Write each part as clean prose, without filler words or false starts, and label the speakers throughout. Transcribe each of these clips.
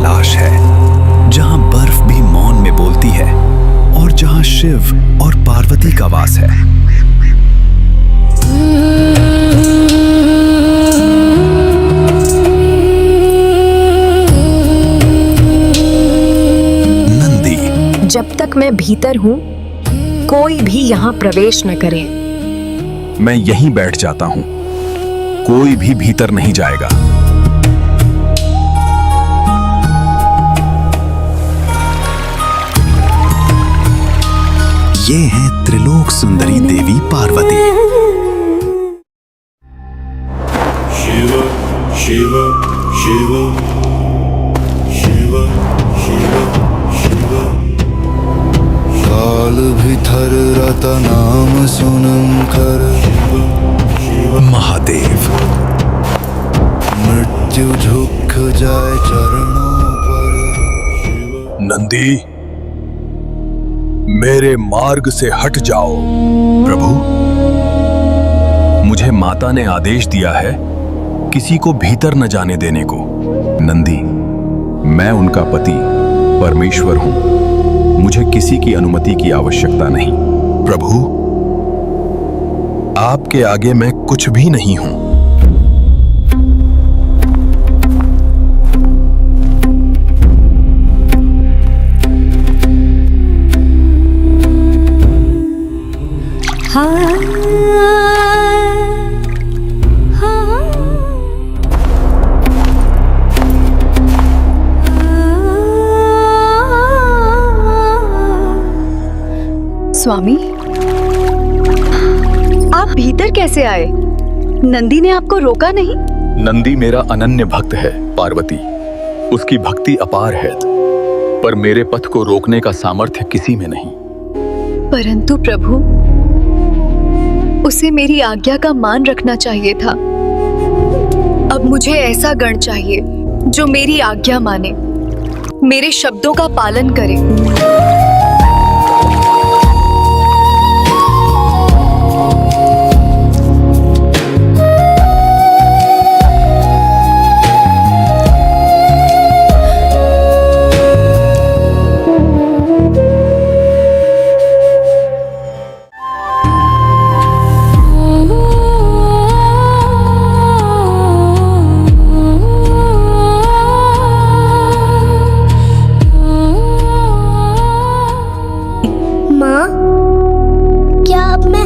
Speaker 1: कैलाश है, जहां बर्फ भी मौन में बोलती है और जहां शिव और पार्वती का वास है। नंदी।
Speaker 2: जब तक मैं भीतर हूँ, कोई भी यहाँ प्रवेश न करे।
Speaker 1: मैं यहीं बैठ जाता हूँ, कोई भी भीतर नहीं जाएगा। ये है त्रिलोक सुंदरी देवी पार्वती।
Speaker 3: शिव शिव शिव शिव शिव शिव काल भीतर रत नाम सुनम कर
Speaker 1: महादेव।
Speaker 3: मृत्यु झुक जाए चरणों पर।
Speaker 1: नंदी, मेरे मार्ग से हट जाओ। प्रभु, मुझे माता ने आदेश दिया है किसी को भीतर न जाने देने को। नंदी, मैं उनका पति परमेश्वर हूं, मुझे किसी की अनुमति की आवश्यकता नहीं। प्रभु, आपके आगे मैं कुछ भी नहीं हूं।
Speaker 2: स्वामी, आप भीतर कैसे आए? नंदी ने आपको रोका नहीं?
Speaker 1: नंदी मेरा अनन्य भक्त है पार्वती, उसकी भक्ति अपार है, पर मेरे पथ को रोकने का सामर्थ्य किसी में नहीं।
Speaker 2: परंतु प्रभु, उसे मेरी आज्ञा का मान रखना चाहिए था। अब मुझे ऐसा गण चाहिए जो मेरी आज्ञा माने, मेरे शब्दों का पालन करे।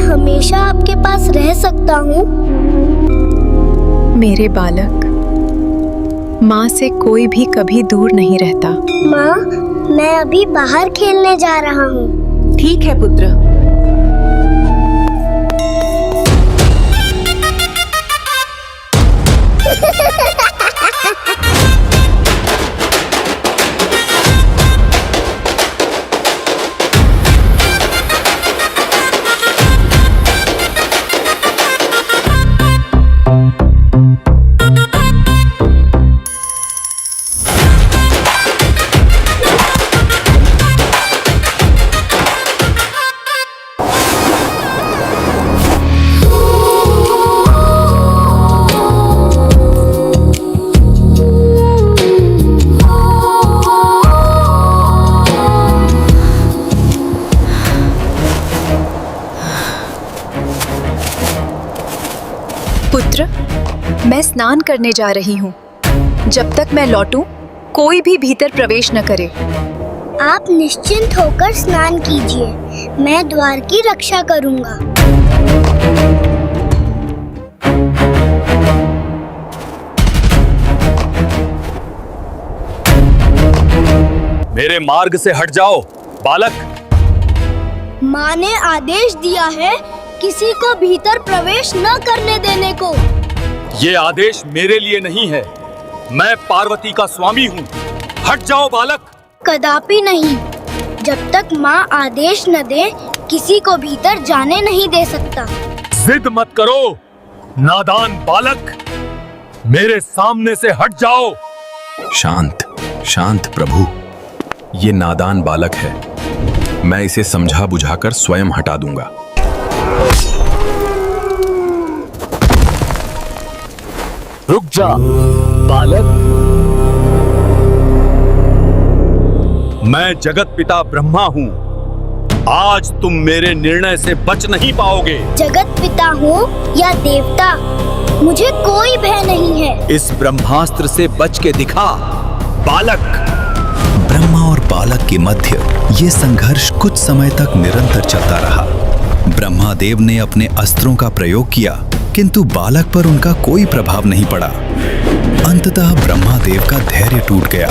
Speaker 4: हमेशा आपके पास रह सकता हूँ?
Speaker 2: मेरे बालक, माँ से कोई भी कभी दूर नहीं रहता।
Speaker 4: माँ, मैं अभी बाहर खेलने जा रहा हूँ।
Speaker 2: ठीक है पुत्र। पुत्र, मैं स्नान करने जा रही हूँ। जब तक मैं लौटूं, कोई भी भीतर प्रवेश न करे।
Speaker 4: आप निश्चिंत होकर स्नान कीजिए, मैं द्वार की रक्षा करूँगा।
Speaker 1: मेरे मार्ग से हट जाओ बालक।
Speaker 4: माँ ने आदेश दिया है किसी को भीतर प्रवेश न करने देने को।
Speaker 1: ये आदेश मेरे लिए नहीं है, मैं पार्वती का स्वामी हूँ। हट जाओ बालक।
Speaker 4: कदापि नहीं, जब तक माँ आदेश न दे किसी को भीतर जाने नहीं दे सकता।
Speaker 1: जिद मत करो नादान बालक, मेरे सामने से हट जाओ। शांत शांत प्रभु, ये नादान बालक है, मैं इसे समझा बुझाकर स्वयं हटा दूंगा।
Speaker 5: रुक जा बालक,
Speaker 1: मैं जगत पिता ब्रह्मा हूँ। आज तुम मेरे निर्णय से बच नहीं पाओगे।
Speaker 4: जगत पिता हूँ या देवता, मुझे कोई भय नहीं है।
Speaker 1: इस ब्रह्मास्त्र से बच के दिखा, बालक।
Speaker 5: ब्रह्मा और बालक के मध्य ये संघर्ष कुछ समय तक निरंतर चलता रहा। ब्रह्मादेव ने अपने अस्त्रों का प्रयोग किया, किंतु बालक पर उनका कोई प्रभाव नहीं पड़ा। अंततः ब्रह्मादेव का धैर्य टूट गया।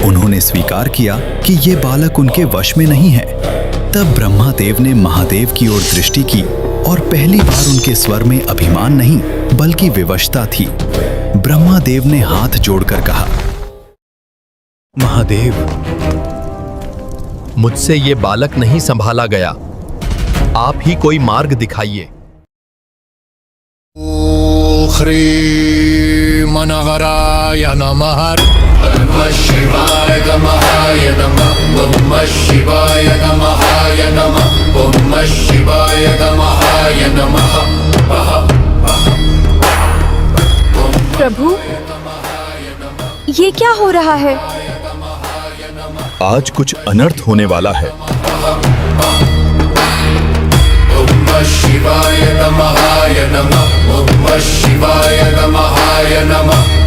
Speaker 5: उन्होंने स्वीकार किया कि ये बालक उनके वश में नहीं है। तब ब्रह्मादेव ने महादेव की ओर दृष्टि की और पहली बार उनके स्वर में अभिमान नहीं बल्कि विवशता थी। ब्रह्मादेव ने हाथ जोड़कर कहा,
Speaker 1: महादेव, मुझसे ये बालक नहीं संभाला गया। आप ही कोई मार्ग दिखाइए।
Speaker 3: ह्रीं मनहराय नमः। नमः शिवाय नमः। ओम शिवाय नमः। ओम शिवाय नमः।
Speaker 2: प्रभु, ये क्या हो रहा है?
Speaker 1: आज कुछ अनर्थ होने वाला है।
Speaker 3: ओम शिवाय नमः। ओम शिवाय नमः।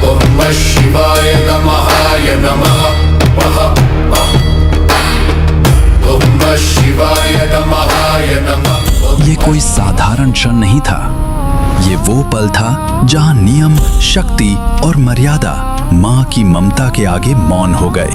Speaker 3: ओम शिवाय नमः। ओम शिवाय नमः।
Speaker 5: ये कोई साधारण क्षण नहीं था। ये वो पल था जहां नियम, शक्ति और मर्यादा मां की ममता के आगे मौन हो गए।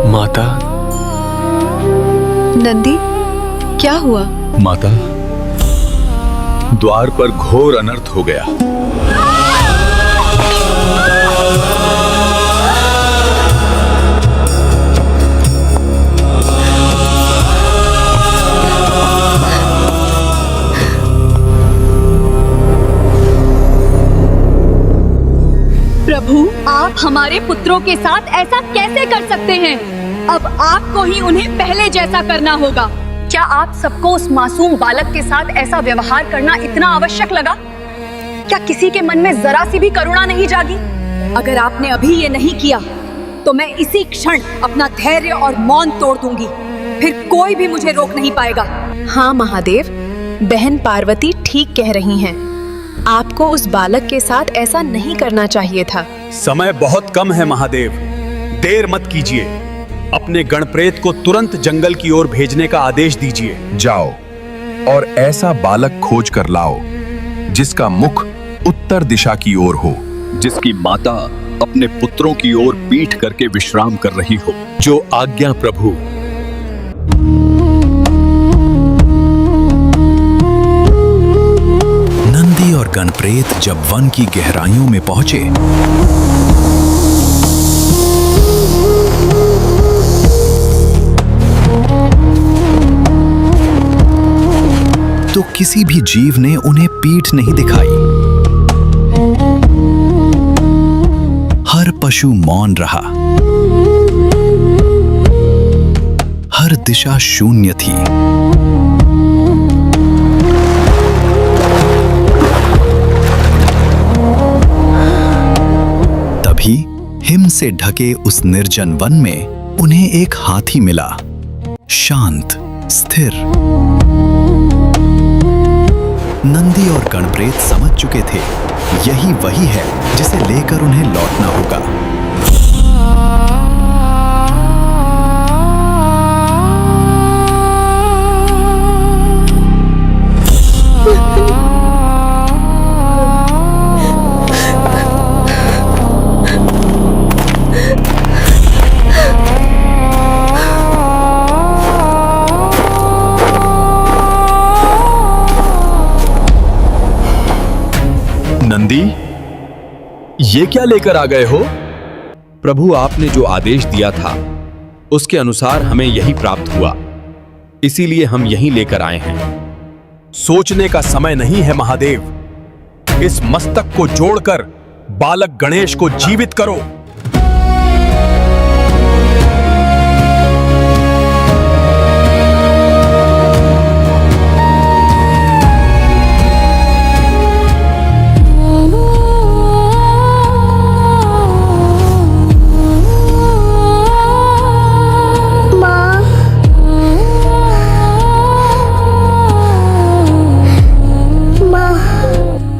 Speaker 1: माता।
Speaker 2: नंदी, क्या हुआ?
Speaker 1: माता, द्वार पर घोर अनर्थ हो गया।
Speaker 6: प्रभु, आप हमारे पुत्रों के साथ ऐसा कैसे कर सकते हैं? अब आपको ही उन्हें पहले जैसा करना होगा। क्या आप सबको उस मासूम बालक के साथ ऐसा व्यवहार करना इतना आवश्यक लगा? क्या किसी के मन में जरा सी भी करुणा नहीं जागी? अगर आपने अभी ये नहीं किया तो मैं इसी क्षण अपना धैर्य और मौन तोड़ दूंगी। फिर कोई भी मुझे रोक नहीं पाएगा।
Speaker 7: हाँ महादेव, बहन पार्वती ठीक कह रही हैं। आपको उस बालक के साथ ऐसा नहीं करना चाहिए था।
Speaker 1: समय बहुत कम है महादेव, देर मत कीजिए। अपने गणप्रेत को तुरंत जंगल की ओर भेजने का आदेश दीजिए।
Speaker 8: जाओ और ऐसा बालक खोज कर लाओ जिसका मुख उत्तर दिशा की ओर हो,
Speaker 1: जिसकी माता अपने पुत्रों की ओर पीठ करके विश्राम कर रही हो। जो आज्ञा प्रभु।
Speaker 5: नंदी और गणप्रेत जब वन की गहराइयों में पहुंचे तो किसी भी जीव ने उन्हें पीठ नहीं दिखाई। हर पशु मौन रहा। हर दिशा शून्य थी। तभी हिम से ढके उस निर्जन वन में उन्हें एक हाथी मिला, शांत, स्थिर। नंदी और गणप्रेत समझ चुके थे, यही वही है जिसे लेकर उन्हें लौटना होगा।
Speaker 1: नंदी, ये क्या लेकर आ गए हो? प्रभु, आपने जो आदेश दिया था उसके अनुसार हमें यही प्राप्त हुआ, इसीलिए हम यहीं लेकर आए हैं। सोचने का समय नहीं है महादेव।
Speaker 8: इस मस्तक को जोड़कर बालक गणेश को जीवित करो।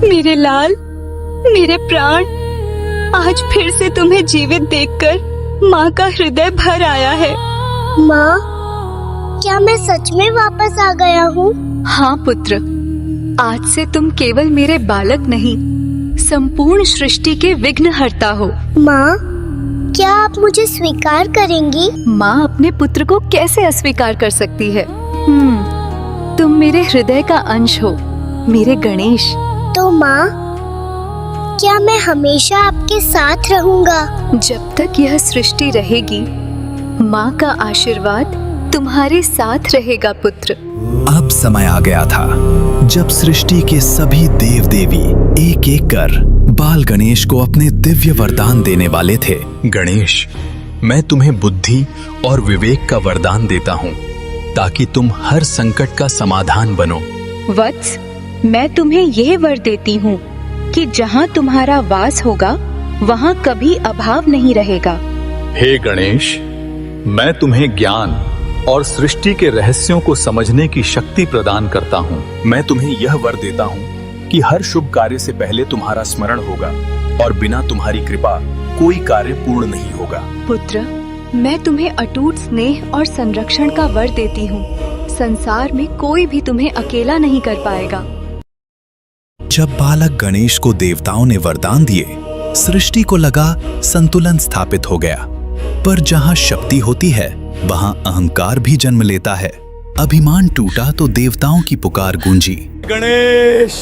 Speaker 6: मेरे लाल, मेरे प्राण, आज फिर से तुम्हें जीवित देखकर माँ का हृदय भर आया है।
Speaker 4: माँ, क्या मैं सच में वापस आ गया हूँ?
Speaker 2: हाँ पुत्र, आज से तुम केवल मेरे बालक नहीं, संपूर्ण सृष्टि के विघ्नहर्ता हो।
Speaker 4: माँ, क्या आप मुझे स्वीकार करेंगी?
Speaker 2: माँ अपने पुत्र को कैसे अस्वीकार कर सकती है? तुम मेरे हृदय का अंश हो, मेरे गणेश।
Speaker 4: तो माँ, क्या मैं हमेशा आपके साथ रहूंगा?
Speaker 2: जब तक यह सृष्टि रहेगी, माँ का आशीर्वाद तुम्हारे साथ रहेगा पुत्र।
Speaker 5: अब समय आ गया था जब सृष्टि के सभी देव देवी एक एक कर बाल गणेश को अपने दिव्य वरदान देने वाले थे।
Speaker 1: गणेश, मैं तुम्हें बुद्धि और विवेक का वरदान देता हूँ ताकि तुम हर संकट का समाधान बनो।
Speaker 6: वत्स, मैं तुम्हें यह वर देती हूँ कि जहाँ तुम्हारा वास होगा वहाँ कभी अभाव नहीं रहेगा।
Speaker 1: हे गणेश, मैं तुम्हें ज्ञान और सृष्टि के रहस्यों को समझने की शक्ति प्रदान करता हूँ। मैं तुम्हें यह वर देता हूँ कि हर शुभ कार्य से पहले तुम्हारा स्मरण होगा और बिना तुम्हारी कृपा कोई कार्य पूर्ण नहीं होगा।
Speaker 2: पुत्र, मैं तुम्हें अटूट स्नेह और संरक्षण का वर देती हूँ। संसार में कोई भी तुम्हें अकेला नहीं कर पाएगा।
Speaker 5: जब बालक गणेश को देवताओं ने वरदान दिए, सृष्टि को लगा संतुलन स्थापित हो गया। पर जहाँ शक्ति होती है, वहाँ अहंकार भी जन्म लेता है। अभिमान टूटा तो देवताओं की पुकार गूंजी,
Speaker 8: गणेश,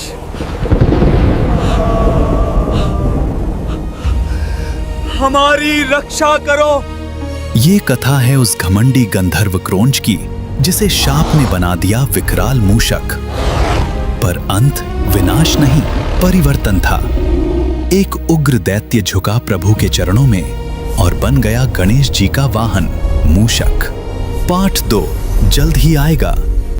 Speaker 8: हमारी रक्षा करो।
Speaker 5: ये कथा है उस घमंडी गंधर्व क्रोंच की जिसे शाप ने बना दिया विकराल मूषक। पर अंत विनाश नहीं, परिवर्तन था। एक उग्र दैत्य झुका प्रभु के चरणों में और बन गया गणेश जी का वाहन मूषक। पार्ट 2 जल्द ही आएगा।